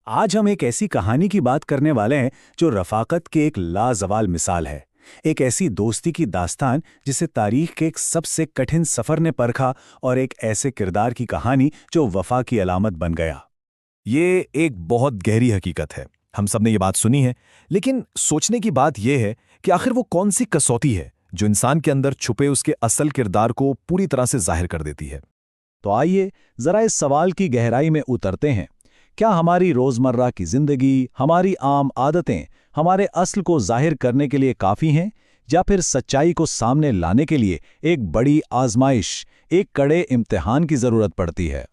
آج ہم ایک ایسی کہانی کی بات کرنے والے ہیں جو رفاقت کی ایک لازوال مثال ہے۔ ایک ایسی دوستی کی داستان جسے تاریخ کے ایک سب سے کٹھن سفر نے پرکھا، اور ایک ایسے کردار کی کہانی جو وفا کی علامت بن گیا۔ یہ ایک بہت گہری حقیقت ہے، ہم سب نے یہ بات سنی ہے، لیکن سوچنے کی بات یہ ہے کہ آخر وہ کون سی کسوٹی ہے جو انسان کے اندر چھپے اس کے اصل کردار کو پوری طرح سے ظاہر کر دیتی ہے۔ تو آئیے ذرا اس سوال کی گہرائی میں اترتے ہیں۔ کیا ہماری روزمرہ کی زندگی، ہماری عام عادتیں ہمارے اصل کو ظاہر کرنے کے لیے کافی ہیں، یا پھر سچائی کو سامنے لانے کے لیے ایک بڑی آزمائش، ایک کڑے امتحان کی ضرورت پڑتی ہے؟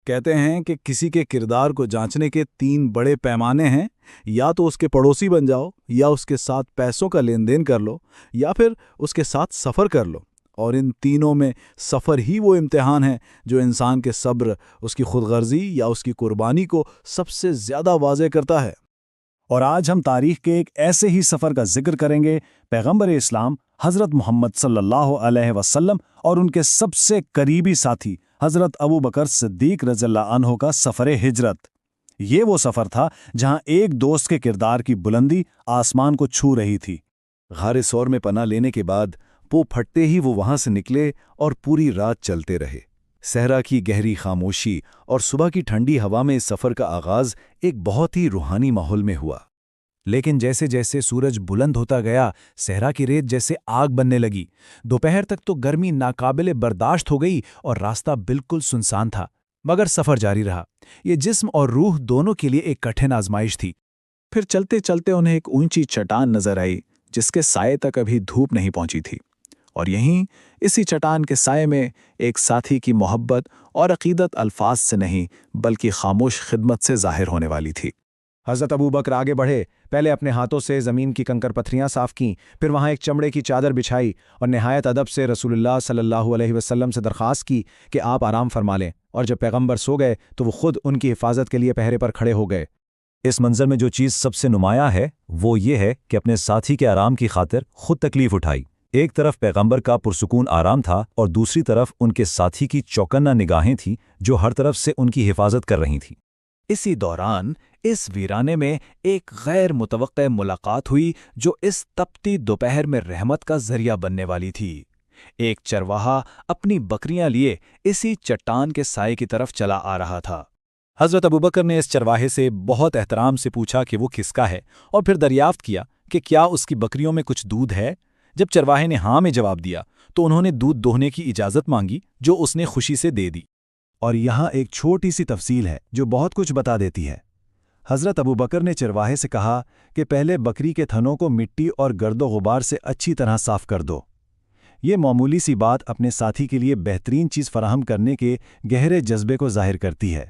کہتے ہیں کہ کسی کے کردار کو جانچنے کے 3 بڑے پیمانے ہیں، یا تو اس کے پڑوسی بن جاؤ، یا اس کے ساتھ پیسوں کا لین دین کر لو، یا پھر اس کے ساتھ سفر کر لو۔ اور ان تینوں میں سفر ہی وہ امتحان ہے جو انسان کے صبر، اس کی خود غرضی یا اس کی قربانی کو سب سے زیادہ واضح کرتا ہے۔ اور آج ہم تاریخ کے ایک ایسے ہی سفر کا ذکر کریں گے، پیغمبر اسلام حضرت محمد صلی اللہ علیہ وسلم اور ان کے سب سے قریبی ساتھی حضرت ابوبکر صدیق رضی اللہ عنہ کا سفر ہجرت۔ یہ وہ سفر تھا جہاں ایک دوست کے کردار کی بلندی آسمان کو چھو رہی تھی۔ غار ثور میں پناہ لینے کے بعد پو پھٹتے ہی وہ وہاں سے نکلے اور پوری رات چلتے رہے۔ صحرا کی گہری خاموشی اور صبح کی ٹھنڈی ہوا میں اس سفر کا آغاز ایک بہت ہی روحانی ماحول میں ہوا۔ لیکن جیسے جیسے سورج بلند ہوتا گیا، صحرا کی ریت جیسے آگ بننے لگی۔ دوپہر تک تو گرمی ناقابل برداشت ہو گئی اور راستہ بالکل سنسان تھا، مگر سفر جاری رہا۔ یہ جسم اور روح دونوں کے لیے ایک کٹھن آزمائش تھی۔ پھر چلتے چلتے انہیں ایک اونچی چٹان نظر آئی جس کے سائے تک ابھی دھوپ نہیں پہنچی تھی، اور یہیں اسی چٹان کے سائے میں ایک ساتھی کی محبت اور عقیدت الفاظ سے نہیں بلکہ خاموش خدمت سے ظاہر ہونے والی تھی۔ حضرت ابوبکر آگے بڑھے، پہلے اپنے ہاتھوں سے زمین کی کنکر پتھریاں صاف کیں، پھر وہاں ایک چمڑے کی چادر بچھائی اور نہایت ادب سے رسول اللہ صلی اللہ علیہ وسلم سے درخواست کی کہ آپ آرام فرما لیں، اور جب پیغمبر سو گئے تو وہ خود ان کی حفاظت کے لیے پہرے پر کھڑے ہو گئے۔ اس منظر میں جو چیز سب سے نمایاں ہے وہ یہ ہے کہ اپنے ساتھی کے آرام کی خاطر خود تکلیف اٹھائی۔ ایک طرف پیغمبر کا پرسکون آرام تھا اور دوسری طرف ان کے ساتھی کی چوکنا نگاہیں تھیں جو ہر طرف سے ان کی حفاظت کر رہی تھیں۔ اسی دوران اس ویرانے میں ایک غیر متوقع ملاقات ہوئی جو اس تپتی دوپہر میں رحمت کا ذریعہ بننے والی تھی۔ ایک چرواہا اپنی بکریاں لیے اسی چٹان کے سائے کی طرف چلا آ رہا تھا۔ حضرت ابوبکر نے اس چرواہے سے بہت احترام سے پوچھا کہ وہ کس کا ہے، اور پھر دریافت کیا کہ کیا اس کی بکریوں میں کچھ دودھ ہے۔ جب چرواہے نے ہاں میں جواب دیا تو انہوں نے دودھ دوہنے کی اجازت مانگی، جو اس نے خوشی سے دے دی۔ اور یہاں ایک چھوٹی سی تفصیل ہے جو بہت کچھ بتا دیتی ہے۔ حضرت ابوبکر نے چرواہے سے کہا کہ پہلے بکری کے تھنوں کو مٹی اور گرد و غبار سے اچھی طرح صاف کر دو۔ یہ معمولی سی بات اپنے ساتھی کے لیے بہترین چیز فراہم کرنے کے گہرے جذبے کو ظاہر کرتی ہے۔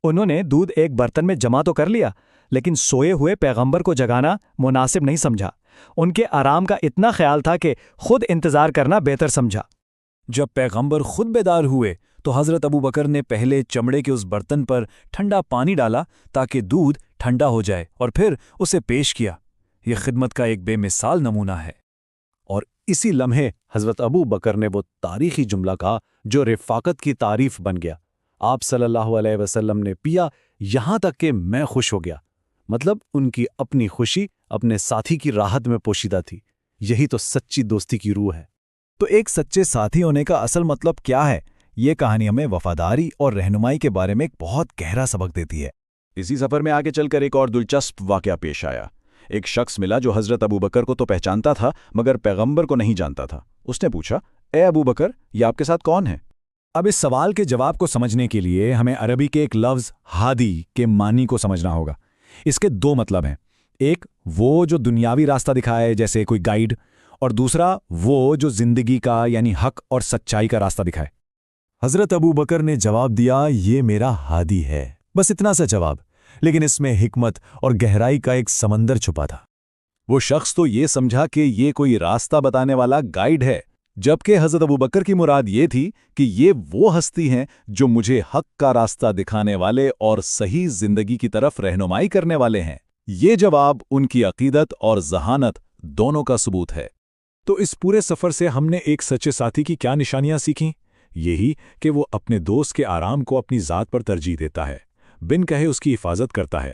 انہوں نے دودھ ایک برتن میں جمع تو کر لیا، لیکن سوئے ہوئے پیغمبر کو جگانا مناسب نہیں سمجھا۔ ان کے آرام کا اتنا خیال تھا کہ خود انتظار کرنا بہتر سمجھا۔ جب پیغمبر خود بیدار ہوئے تو حضرت ابوبکر نے پہلے چمڑے کے اس برتن پر ٹھنڈا پانی ڈالا تاکہ دودھ ٹھنڈا ہو جائے، اور پھر اسے پیش کیا۔ یہ خدمت کا ایک بے مثال نمونہ ہے۔ اور اسی لمحے حضرت ابوبکر نے وہ تاریخی جملہ کہا جو رفاقت کی تعریف بن گیا۔ آپ صلی اللہ علیہ وسلم نے پیا یہاں تک کہ میں خوش ہو گیا۔ مطلب ان کی اپنی خوشی اپنے ساتھی کی راحت میں پوشیدہ تھی۔ یہی تو سچی دوستی کی روح ہے۔ تو ایک سچے ساتھی ہونے کا اصل مطلب کیا ہے؟ یہ کہانی ہمیں وفاداری اور رہنمائی کے بارے میں ایک بہت گہرا سبق دیتی ہے۔ اسی سفر میں آگے چل کر ایک اور دلچسپ واقعہ پیش آیا۔ ایک شخص ملا جو حضرت ابوبکر کو تو پہچانتا تھا مگر پیغمبر کو نہیں جانتا تھا۔ اس نے پوچھا، اے ابوبکر، یہ آپ کے ساتھ کون ہے؟ اب اس سوال کے جواب کو سمجھنے کے لیے ہمیں عربی کے ایک لفظ ہادی کے معنی کو سمجھنا ہوگا۔ اس کے 2 مطلب ہیں، ایک وہ جو دنیاوی راستہ دکھائے جیسے کوئی گائیڈ، اور دوسرا وہ جو زندگی کا یعنی حق اور سچائی کا راستہ دکھائے۔ حضرت ابوبکر نے جواب دیا، یہ میرا ہادی ہے۔ بس اتنا سا جواب، لیکن اس میں حکمت اور گہرائی کا ایک سمندر چھپا تھا۔ وہ شخص تو یہ سمجھا کہ یہ کوئی راستہ بتانے والا گائیڈ ہے، جبکہ حضرت ابوبکر کی مراد یہ تھی کہ یہ وہ ہستی ہیں جو مجھے حق کا راستہ دکھانے والے اور صحیح زندگی کی طرف رہنمائی کرنے والے ہیں۔ یہ جواب ان کی عقیدت اور ذہانت دونوں کا ثبوت ہے۔ تو اس پورے سفر سے ہم نے ایک سچے ساتھی کی کیا نشانیاں سیکھیں؟ یہی کہ وہ اپنے دوست کے آرام کو اپنی ذات پر ترجیح دیتا ہے، بن کہے اس کی حفاظت کرتا ہے،